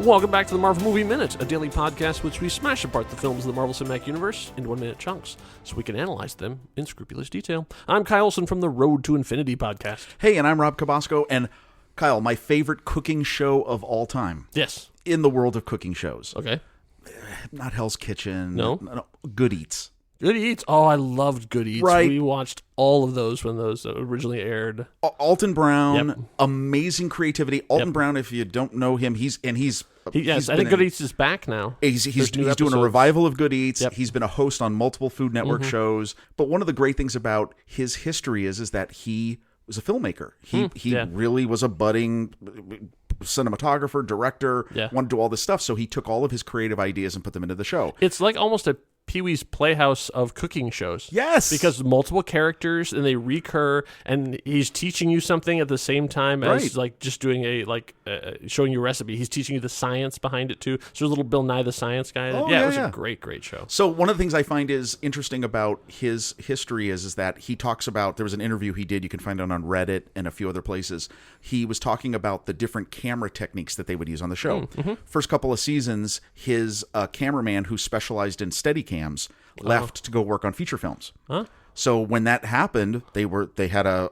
Welcome back to the Marvel Movie Minute, a daily podcast which we smash apart the films of the Marvel Cinematic Universe into 1-minute chunks so we can analyze them in scrupulous detail. I'm Kyle Olson from the Road to Infinity podcast. Hey, and I'm Rob Cabasco, and Kyle, my favorite cooking show of all time. Yes. In the world of cooking shows. Okay. Not Hell's Kitchen. No. Good Eats. Good Eats. Oh, I loved Good Eats. Right. We watched all of those when those originally aired. Alton Brown, Yep. Amazing creativity. Alton Brown, if you don't know him, I think Good Eats is back now. He's doing a revival of Good Eats. Yep. He's been a host on multiple Food Network shows. But one of the great things about his history is that he was a filmmaker. He really was a budding cinematographer, director, wanted to do all this stuff. So he took all of his creative ideas and put them into the show. It's like almost a Pee-wee's Playhouse of cooking shows. Yes. Because multiple characters and they recur, and he's teaching you something at the same time as like just doing showing you a recipe. He's teaching you the science behind it too. So there's a little Bill Nye the Science Guy. It was a great show. So one of the things I find is interesting about his history is that he talks about, there was an interview he did, you can find it on Reddit and a few other places. He was talking about the different camera techniques that they would use on the show. Mm-hmm. First couple of seasons, his cameraman who specialized in Steadicams left to go work on feature films. Huh? So when that happened, they had a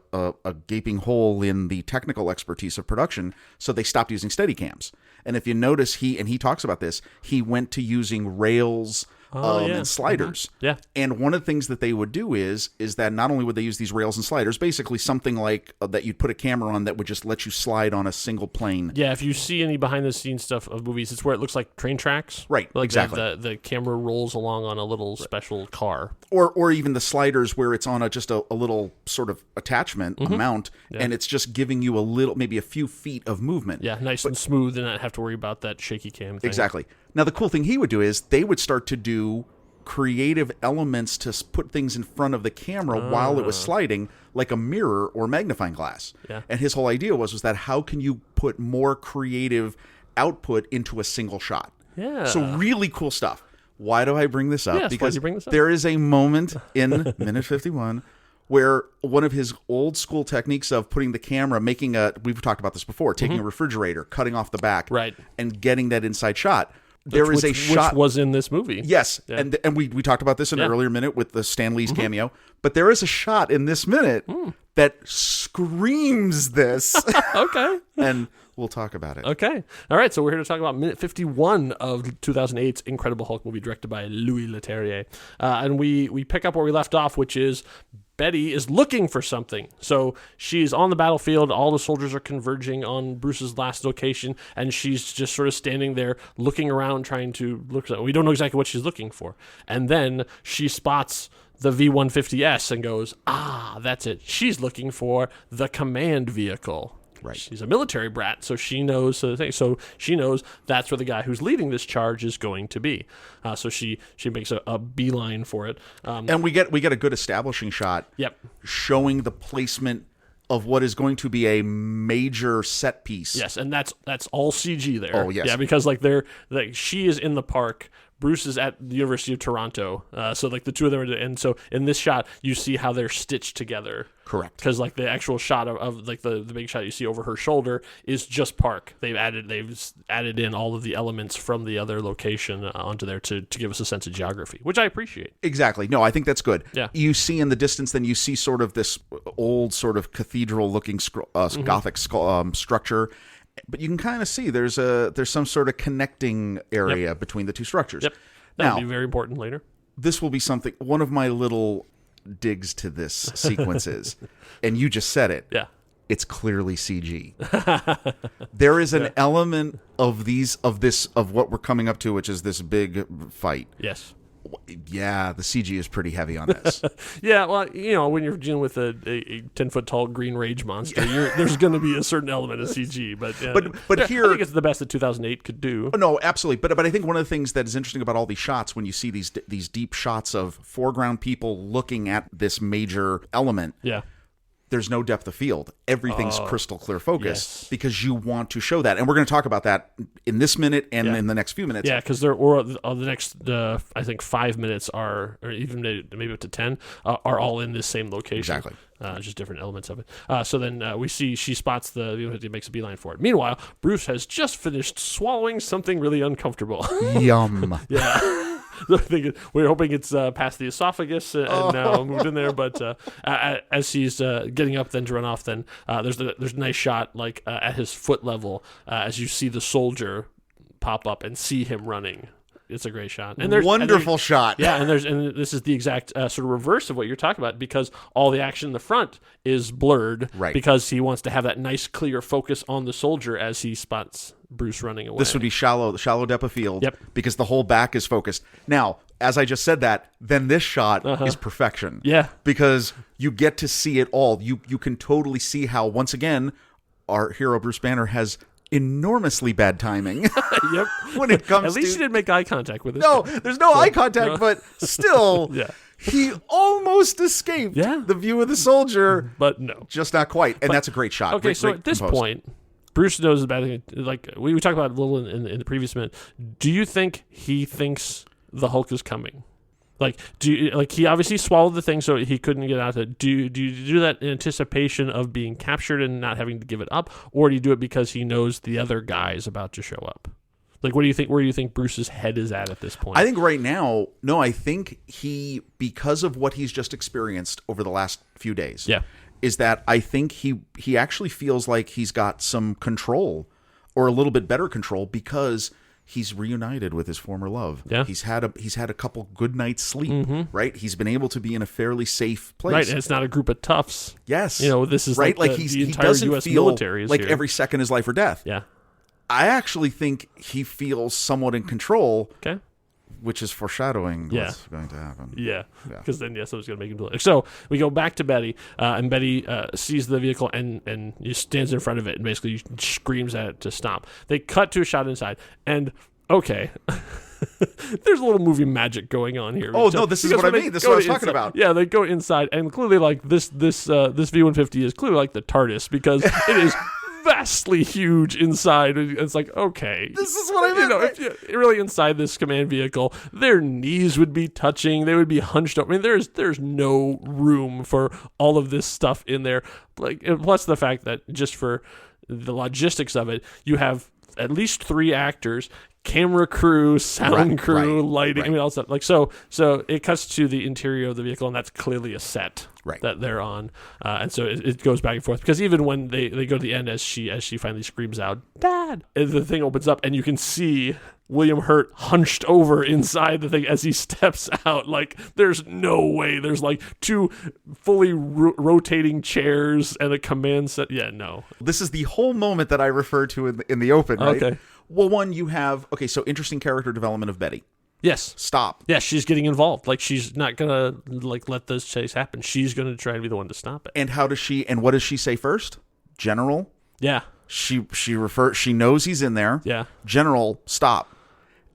gaping hole in the technical expertise of production, so they stopped using Steadicams. And if you notice, he talks about this, he went to using rails and sliders. Mm-hmm. Yeah. And one of the things that they would do is that not only would they use these rails and sliders, basically something like that you'd put a camera on that would just let you slide on a single plane. Yeah, if you see any behind-the-scenes stuff of movies, it's where it looks like train tracks. Right, like exactly. The camera rolls along on a little special car. Or even the sliders where it's on just a little sort of attachment, a mount, and it's just giving you maybe a few feet of movement. Yeah, nice and smooth and not have to worry about that shaky cam thing. Exactly. Now, the cool thing he would do is they would start to do creative elements to put things in front of the camera while it was sliding, like a mirror or magnifying glass. Yeah. And his whole idea was that how can you put more creative output into a single shot? Yeah. So really cool stuff. Why do I bring this up? Yes, Because why do you bring this up? there is a moment in minute 51 where one of his old school techniques of putting the camera, we've talked about this before, taking a refrigerator, cutting off the back, and getting that inside shot. Which was in this movie. Yes, yeah. and we talked about this in an earlier minute with the Stan Lee's cameo, but there is a shot in this minute that screams this. Okay. And we'll talk about it. Okay. All right, so we're here to talk about minute 51 of 2008's Incredible Hulk movie directed by Louis Leterrier. And we pick up where we left off, which is Betty is looking for something. So she's on the battlefield. All the soldiers are converging on Bruce's last location, and she's just sort of standing there looking around, trying to look. We don't know exactly what she's looking for. And then she spots the V-150S and goes, that's it. She's looking for the command vehicle. Right. She's a military brat, so she knows. So she knows that's where the guy who's leading this charge is going to be. So she makes a beeline for it. And we get a good establishing shot. Yep. Showing the placement of what is going to be a major set piece. Yes, and that's all CG there. Oh yes. Yeah, because she is in the park. Bruce is at the University of Toronto, so the two of them are, and so in this shot you see how they're stitched together. Correct. Because the actual shot of the big shot you see over her shoulder is just park. They've added in all of the elements from the other location onto there to give us a sense of geography, which I appreciate. Exactly. No, I think that's good. Yeah. You see in the distance, then you see sort of this old sort of cathedral-looking Gothic structure. But you can kind of see there's some sort of connecting area between the two structures. Yep. That'll be very important later. This will be something, one of my little digs to this sequence is, and you just said it. Yeah. It's clearly CG. There is an element of what we're coming up to, which is this big fight. Yes. Yeah, the CG is pretty heavy on this. Yeah, well, when you're dealing with a 10-foot tall green rage monster, there's going to be a certain element of CG. But here, I think it's the best that 2008 could do. No, absolutely. But I think one of the things that is interesting about all these shots, when you see these deep shots of foreground people looking at this major element, there's no depth of field. Everything's crystal clear focus because you want to show that. And we're going to talk about that in this minute and in the next few minutes. Yeah, because the next, I think 5 minutes or even maybe up to 10, are all in this same location. Exactly. Just different elements of it. So then we see she spots the V150, makes a beeline for it. Meanwhile, Bruce has just finished swallowing something really uncomfortable. Yum. Yeah. We're hoping it's past the esophagus and now moved in there. But as he's getting up then to run off, then there's a nice shot like at his foot level as you see the soldier pop up and see him running. It's a great shot. And wonderful shot. Yeah, and this is the exact sort of reverse of what you're talking about because all the action in the front is blurred because he wants to have that nice clear focus on the soldier as he spots Bruce running away. This would be shallow depth of field because the whole back is focused. Now, as I just said that, then this shot is perfection. Yeah. Because you get to see it all. You can totally see how, once again, our hero Bruce Banner has enormously bad timing. Yep. When it comes At least he didn't make eye contact with us. No, there's no eye contact, but still, he almost escaped the view of the soldier. But no. Just not quite. And that's a great shot. Okay, so at this point, Bruce knows the bad thing. Like we talked about it a little in the previous minute. Do you think he thinks the Hulk is coming? Like, he obviously swallowed the thing so he couldn't get out of it. Do you do that in anticipation of being captured and not having to give it up, or do you do it because he knows the other guy is about to show up? Like, what do you think? Where do you think Bruce's head is at this point? I think right now, no. I think because of what he's just experienced over the last few days, is that I think he actually feels like he's got some control, or a little bit better control, because he's reunited with his former love. Yeah. He's had a couple good nights sleep, right? He's been able to be in a fairly safe place. Right, and it's not a group of toughs. Yes. This is right? like the entire U.S. military is like here. Every second is life or death. Yeah. I actually think he feels somewhat in control. Okay. Which is foreshadowing what's going to happen. Yeah, because then someone's going to make him do it. So we go back to Betty, and Betty sees the vehicle and stands in front of it and basically screams at it to stop. They cut to a shot inside, and okay, there's a little movie magic going on here. Oh no, this is what I mean. This is what I was talking about. Yeah, they go inside, and clearly, like this V150 is clearly like the TARDIS because it is vastly huge inside. It's like, okay, this is what I mean. If you're really inside this command vehicle, their knees would be touching, they would be hunched up. I mean, there's no room for all of this stuff in there. Like, plus the fact that just for the logistics of it, you have at least 3 actors, camera crew, sound crew, lighting, I mean, all that. Like, so it cuts to the interior of the vehicle, and that's clearly a set that they're on, and so it goes back and forth because even when they go to the end, as she finally screams out, "Dad!" and the thing opens up, and you can see William Hurt hunched over inside the thing as he steps out. Like, there's no way. There's like 2 fully rotating chairs and a command set. Yeah, no. This is the whole moment that I referred to in the open, right? Okay. Well, one, you have, so interesting character development of Betty. Yes. Stop. Yeah, she's getting involved. Like, she's not going to, like, let this chase happen. She's going to try to be the one to stop it. And what does she say first? General? Yeah. She knows he's in there. Yeah. General, stop.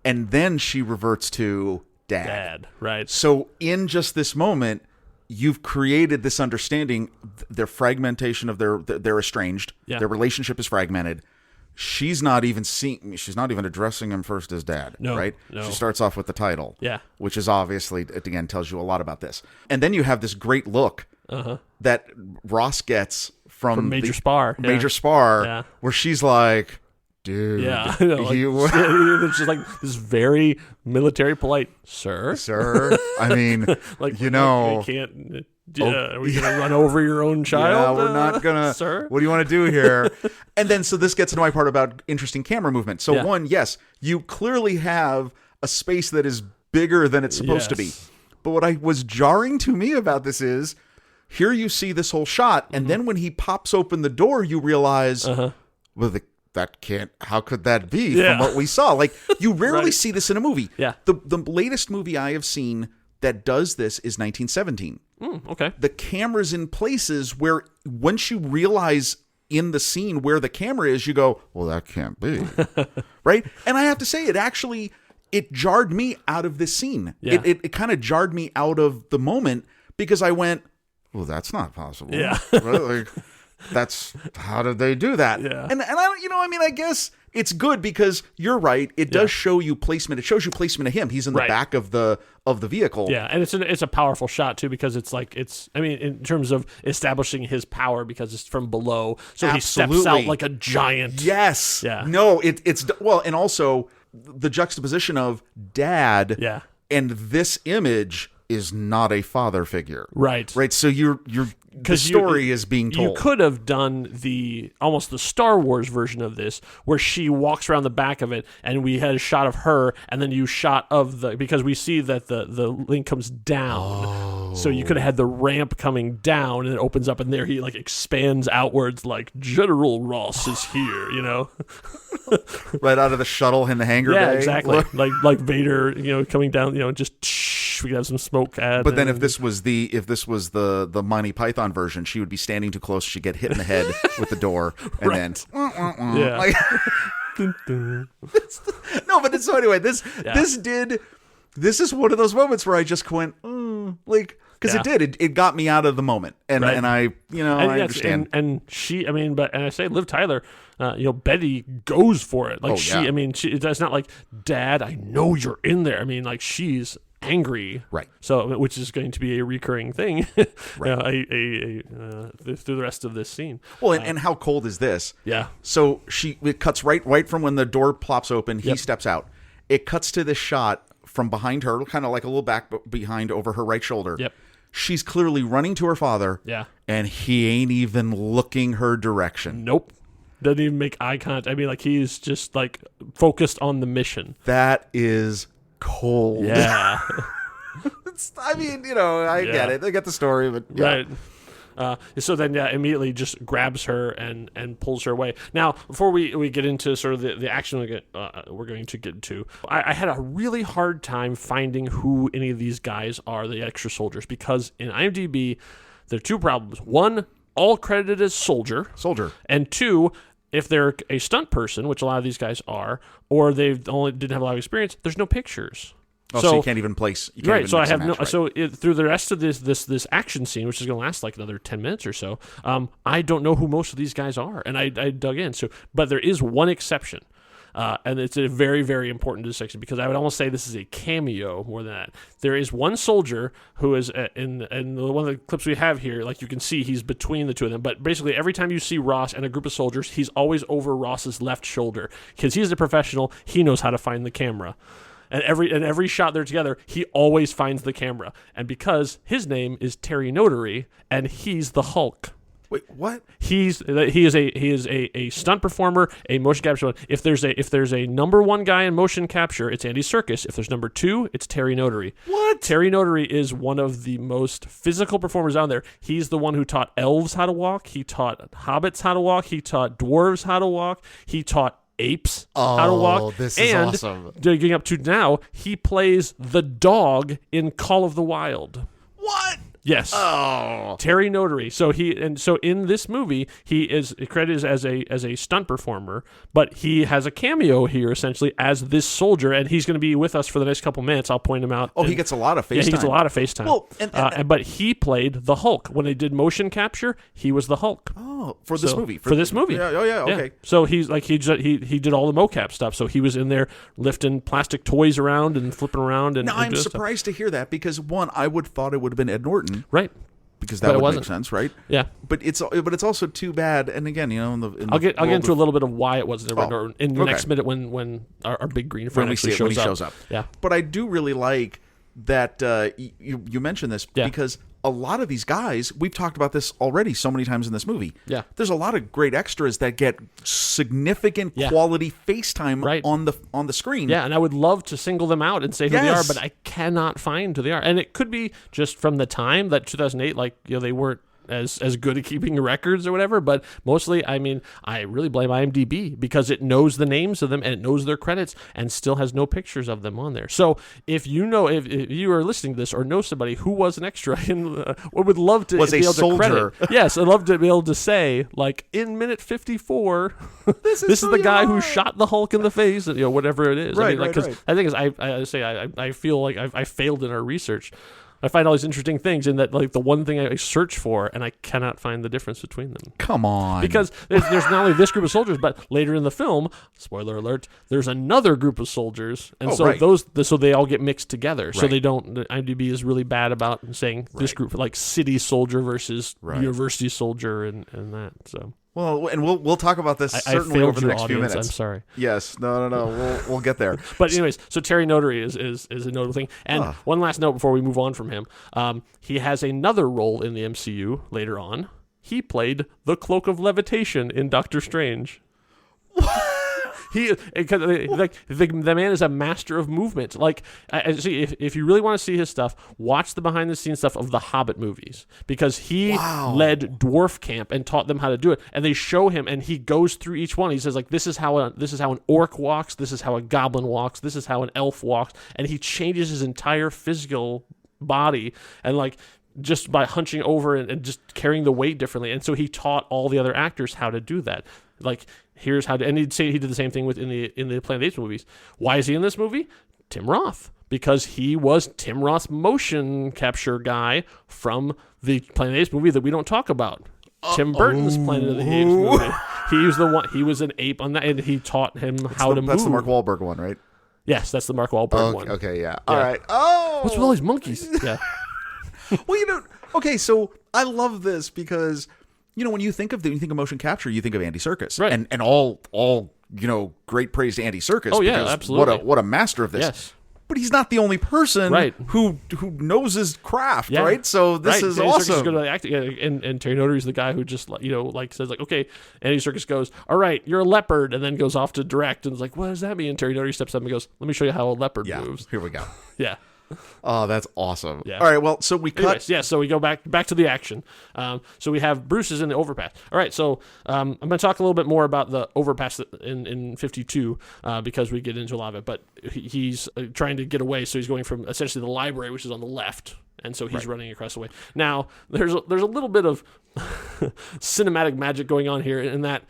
And then she reverts to Dad. Right. So in just this moment, you've created this understanding, their fragmentation of they're estranged. Yeah. Their relationship is fragmented. She's not even addressing him first as Dad, right? No. She starts off with the title, which is obviously, again, tells you a lot about this. And then you have this great look that Ross gets from Major Spar. Major Spar, where she's like, dude. Yeah. It's just like this very military polite, sir. I mean, like, you can't... are we going to run over your own child? Yeah, we're not going to. Sir? What do you want to do here? And then, so this gets into my part about interesting camera movement. So one, yes, you clearly have a space that is bigger than it's supposed to be. But what was jarring to me about this is, here you see this whole shot, and then when he pops open the door, you realize, how could that be from what we saw? Like, you rarely see this in a movie. Yeah. The latest movie I have seen that does this is 1917. Okay. The camera's in places where once you realize in the scene where the camera is, you go, well, that can't be. Right? And I have to say, it jarred me out of this scene. Yeah. It kind of jarred me out of the moment because I went, well, that's not possible. Yeah. Right? Like, that's how did they do that? Yeah. And I don't, I mean, I guess it's good because you're right. It does show you placement. It shows you placement of him. He's in the back of the vehicle. Yeah, and it's a powerful shot too because it's like I mean in terms of establishing his power because it's from below, so he steps out like a giant. Yes. Yeah. No, it's well, and also the juxtaposition of dad. Yeah. And this image is not a father figure. Right. Right. So the story is being told. You could have done almost the Star Wars version of this, where she walks around the back of it, and we had a shot of her, and then you shot of because we see that the link comes down. Oh. So you could have had the ramp coming down, and it opens up, and there he like expands outwards, like General Ross is here, right out of the shuttle in the hangar bay. Yeah, exactly. like Vader, coming down, just we could have some smoke ad. But then if this was the Monty Python version, she would be standing too close. She'd get hit in the head with the door, and then yeah. Like, no, but so anyway, this is one of those moments where I just went like. Because it got me out of the moment, and I I understand. And she, I mean, and I say Liv Tyler, Betty goes for it. Like I mean, it's not like, Dad, I know you're in there. I mean, like she's angry, right? So, which is going to be a recurring thing, right? Through the rest of this scene. Well, and how cold is this? Yeah. So it cuts right from when the door plops open. He steps out. It cuts to this shot from behind her, kind of like a little back behind over her right shoulder. Yep. She's clearly running to her father. Yeah. And he ain't even looking her direction. Nope. Doesn't even make eye contact. I mean, like he's just like focused on the mission. That is cold. Yeah. I mean, I get it. I get the story, but yeah. Right. So then, immediately just grabs her and pulls her away. Now, before we get into sort of the action we're going to get into, I had a really hard time finding who any of these guys are, the extra soldiers, because in IMDb, there are two problems. One, all credited as soldier. And two, if they're a stunt person, which a lot of these guys are, or they only didn't have a lot of experience, there's no pictures. Oh, so you can't even place. You can't right. Even so I have match, through the rest of this action scene, which is going to last like another 10 minutes or so. I don't know who most of these guys are, and I dug in. So, but there is one exception, and it's a very, very important distinction because I would almost say this is a cameo more than that. There is one soldier who is in one of the clips we have here. Like you can see, he's between the two of them. But basically, every time you see Ross and a group of soldiers, he's always over Ross's left shoulder because he's a professional. He knows how to find the camera. And every shot they're together, he always finds the camera. And because his name is Terry Notary, and he's the Hulk. Wait, what? He is a stunt performer, a motion capture. If there's a number one guy in motion capture, it's Andy Serkis. If there's number two, it's Terry Notary. What? Terry Notary is one of the most physical performers out there. He's the one who taught elves how to walk. He taught hobbits how to walk. He taught dwarves how to walk. He taught apes how to walk. This is awesome. Getting up to now, he plays the dog in Call of the Wild. What? Yes. Oh. Terry Notary. So in this movie, he is credited as a stunt performer, but he has a cameo here essentially as this soldier, and he's going to be with us for the next couple minutes. I'll point him out. Oh, he gets a lot of FaceTime. Yeah, he gets a lot of FaceTime. Well, but he played the Hulk when they did motion capture. He was the Hulk. Oh, for this movie. For this movie. Yeah. Oh, yeah. Okay. Yeah. So he's like he did all the mocap stuff. So he was in there lifting plastic toys around and flipping around. And I'm surprised to hear that because one, I would thought it would have been Ed Norton. Right. Because that would make sense, right? Yeah, but it's also too bad. And again, I'll get into a little bit of why it wasn't Ed Norton in the next minute when our big green friend actually shows up. Yeah, but I do really like that you mentioned this because a lot of these guys, we've talked about this already so many times in this movie. Yeah, there's a lot of great extras that get significant quality FaceTime on the screen. Yeah, and I would love to single them out and say who they are, but I cannot find who they are. And it could be just from the time that 2008, they weren't as good at keeping records or whatever, but mostly, I mean, I really blame IMDb because it knows the names of them and it knows their credits and still has no pictures of them on there. So if you are listening to this or know somebody who was an extra in, would love to was be a able soldier. to credit. Yes, I'd love to be able to say, like, in minute 54, this is the guy who shot the Hulk in the face, whatever it is. Right, I mean, because I think I feel like I failed in our research. I find all these interesting things in that, like the one thing I search for, and I cannot find the difference between them. Come on. Because there's not only this group of soldiers, but later in the film, spoiler alert, there's another group of soldiers, and so they all get mixed together. So they don't. The IMDb is really bad about saying this group, like city soldier versus university soldier, and that. So. Well, and we'll talk about this certainly over the next few minutes. I'm sorry. Yes, no. We'll get there. But anyways, so Terry Notary is a notable thing. And one last note before we move on from him, he has another role in the MCU later on. He played the Cloak of Levitation in Doctor Strange. The man is a master of movement. Like, see, if you really want to see his stuff, watch the behind the scenes stuff of the Hobbit movies, because he led dwarf camp and taught them how to do it. And they show him, and he goes through each one. He says, like, this is how an orc walks, this is how a goblin walks, this is how an elf walks, and he changes his entire physical body, and like, just by hunching over and just carrying the weight differently. And so he taught all the other actors how to do that. Like, here's how to, and he'd say he did the same thing in the Planet of the Apes movies. Why is he in this movie? Tim Roth, because he was Tim Roth's motion capture guy from the Planet of the Apes movie that we don't talk about. Tim Burton's Planet of the Apes movie. He was the one. He was an ape on that, and he taught him how to move. That's the Mark Wahlberg one, right? Yes, that's the Mark Wahlberg one. Okay, yeah. All right. What's with all these monkeys? Yeah. Well, okay, so I love this because, when you think of motion capture, you think of Andy Serkis, right? And all great praise to Andy Serkis. Oh yeah, absolutely. What a master of this. Yes. But he's not the only person who knows his craft, right? So this is awesome. Go to the acting, and Terry Notary's the guy who just says like, okay, Andy Serkis goes, all right, you're a leopard, and then goes off to direct, and is like, what does that mean? And Terry Notary steps up and goes, let me show you how a leopard moves. Here we go. Yeah. Oh, that's awesome. Yeah. All right, well, so we cut. Anyways, so we go back to the action. So we have Bruce is in the overpass. All right, so I'm going to talk a little bit more about the overpass in 52 because we get into a lot of it. But he's trying to get away, so he's going from essentially the library, which is on the left, and so he's running across the way. Now, there's a little bit of cinematic magic going on here in that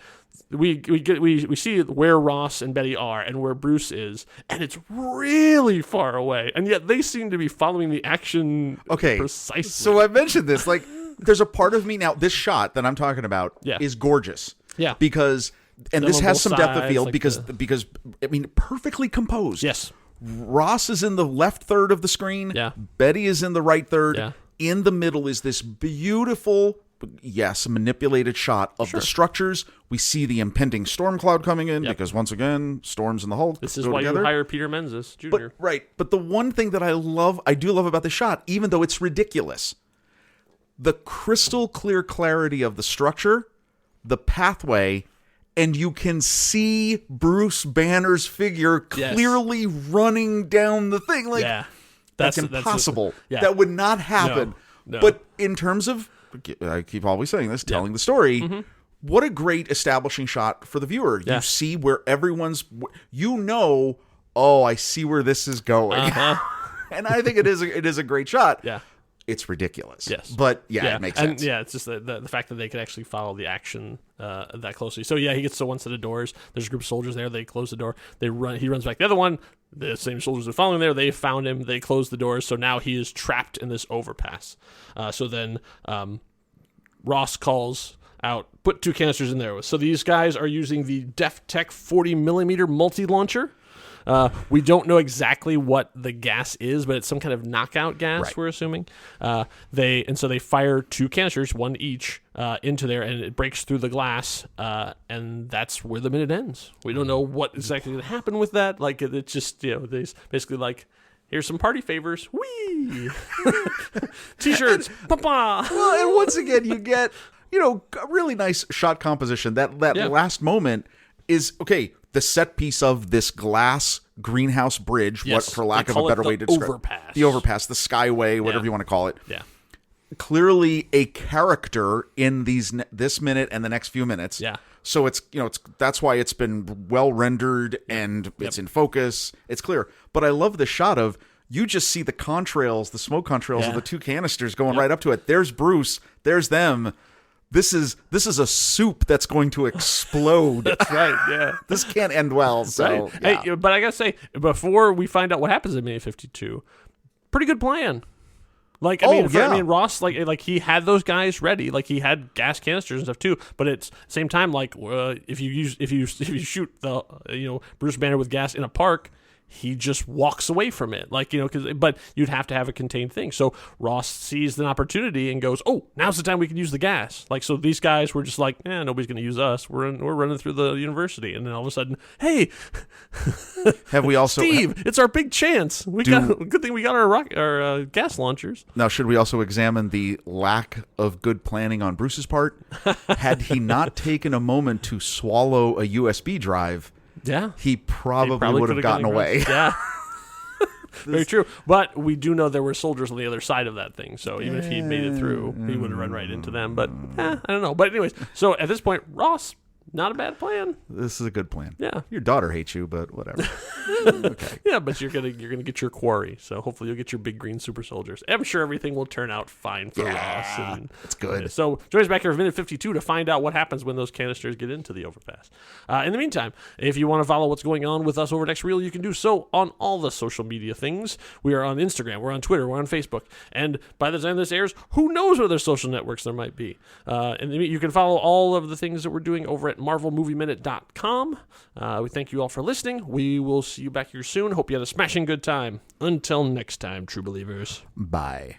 we see where Ross and Betty are and where Bruce is, and it's really far away, and yet they seem to be following the action precisely. So I mentioned this, like, there's a part of me now, this shot that I'm talking about is gorgeous. Yeah. Because, and this has some depth of field, like because I mean, perfectly composed. Yes. Ross is in the left third of the screen. Yeah. Betty is in the right third. Yeah. In the middle is this beautiful, manipulated shot of the structures. We see the impending storm cloud coming in because, once again, storms and the Hulk. This is why you hire Peter Menzies Jr. But the one thing that I do love about the shot, even though it's ridiculous, the crystal clear clarity of the structure, the pathway, and you can see Bruce Banner's figure clearly running down the thing. Like, that's impossible. That would not happen. No. But in terms of, I keep always saying this, telling the story, what a great establishing shot for the viewer. You see where everyone's, I see where this is going. And I think it is a great shot. Yeah. It's ridiculous. Yes. But it makes sense. And it's just the fact that they could actually follow the action that closely. So he gets to one set of doors. There's a group of soldiers there. They close the door. He runs back. The other one, the same soldiers are following there. They found him. They closed the doors. So now he is trapped in this overpass. So then Ross calls out, put 2 canisters in there. So these guys are using the Def Tech 40 millimeter multi-launcher. We don't know exactly what the gas is, but it's some kind of knockout gas, we're assuming. So they fire 2 canisters, one each, into there, and it breaks through the glass, and that's where the minute ends. We don't know what exactly going to happen with that. Like, it's just, they basically like, here's some party favors. Whee! T-shirts. Papa! Well, and once again, you get, a really nice shot composition. That last moment is, the set piece of this glass greenhouse bridge, for lack of a better way to describe it. The overpass, the skyway, whatever you want to call it. Yeah. Clearly a character in this minute and the next few minutes. Yeah. So it's that's why it's been well rendered and it's in focus. It's clear. But I love the shot of, you just see the contrails, the smoke contrails of the 2 canisters going right up to it. There's Bruce. There's them. This is a soup that's going to explode. That's right. Yeah, this can't end well. So, right. Hey, but I gotta say, before we find out what happens in Minute 52, pretty good plan. Like, I mean, Ross, like he had those guys ready. Like, he had gas canisters and stuff too. But it's same time, like, if you shoot the Bruce Banner with gas in a park, he just walks away from it, but you'd have to have a contained thing. So Ross sees an opportunity and goes, "Oh, now's the time we can use the gas." Like, so these guys were just like, nobody's going to use us. We're running through the university, and then all of a sudden, hey, have we also Steve? It's our big chance. Good thing we got our gas launchers. Now, should we also examine the lack of good planning on Bruce's part? Had he not taken a moment to swallow a USB drive? Yeah, he probably would have gotten away. Yeah, very true. But we do know there were soldiers on the other side of that thing, so even if he'd made it through, he would have run right into them. But I don't know. But anyways, so at this point, Ross, not a bad plan. This is a good plan. Yeah, your daughter hates you, but whatever. Okay. Yeah, but you're gonna get your quarry. So hopefully you'll get your big green super soldiers. I'm sure everything will turn out fine for Ross. And it's good. So join us back here for minute 52 to find out what happens when those canisters get into the overpass. In the meantime, if you want to follow what's going on with us over at XReal, you can do so on all the social media things. We are on Instagram, we're on Twitter, we're on Facebook, and by the time this airs, who knows what other social networks there might be. And you can follow all of the things that we're doing over at MarvelMovieMinute.com. We thank you all for listening. We will see you back here soon. Hope you had a smashing good time. Until next time, true believers. Bye.